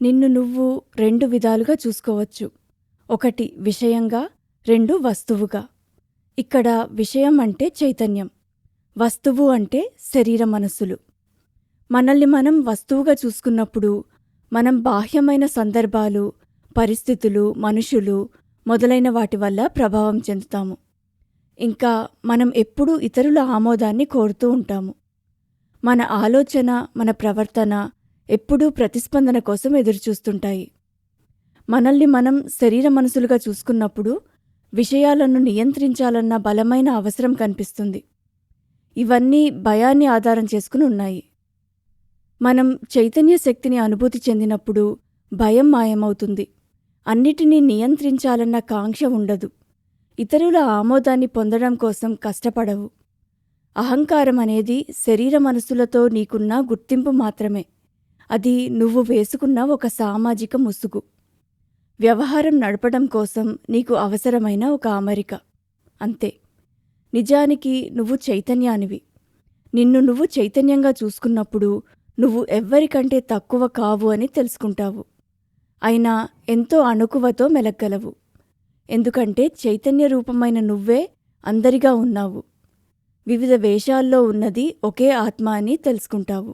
నిన్ను నువ్వు 2 విధాలుగా చూసుకోవచ్చు. ఒకటి విషయంగా, 2 వస్తువుగా. ఇక్కడ విషయం అంటే చైతన్యం. వస్తువు అంటే శరీర మనస్సులు. మనల్ని మనం వస్తువుగా చూసుకున్నప్పుడు, మనం బాహ్యమైన సందర్భాలు, పరిస్థితులు, మనుషులు మొదలైన వాటి వల్ల ప్రభావం చెందుతాము. ఇంకా మనం ఎప్పుడూ ఇతరుల ఆమోదాన్ని కోరుతూ ఉంటాము. మన ఆలోచన, మన ప్రవర్తన ఎప్పుడూ ప్రతిస్పందన కోసం ఎదురుచూస్తుంటాయి. మనల్ని మనం శరీర మనసులుగా చూసుకున్నప్పుడు విషయాలను నియంత్రించాలన్న బలమైన అవసరం కనిపిస్తుంది. ఇవన్నీ భయాన్ని ఆధారం చేసుకుని ఉన్నాయి. మనం చైతన్య శక్తిని అనుభూతి చెందినప్పుడు భయం మాయమవుతుంది. అన్నిటినీ నియంత్రించాలన్న కాంక్ష ఉండదు. ఇతరుల ఆమోదాన్ని పొందడం కోసం కష్టపడవు. అహంకారం అనేది శరీర మనసులతో నీకున్న గుర్తింపు మాత్రమే. అది నువ్వు వేసుకున్న ఒక సామాజిక ముసుగు. వ్యవహారం నడపడం కోసం నీకు అవసరమైన ఒక అమరిక. అంతే. నిజానికి నువ్వు చైతన్యానివి. నిన్ను నువ్వు చైతన్యంగా చూసుకున్నప్పుడు నువ్వు ఎవ్వరికంటే తక్కువ కావు అని తెలుసుకుంటావు. అయినా ఎంతో అణకువతో మెలగ్గలవు. ఎందుకంటే చైతన్య రూపమైన నువ్వే అందరిగా ఉన్నావు. వివిధ వేషాల్లో ఉన్నది ఒకే ఆత్మ అని తెలుసుకుంటావు.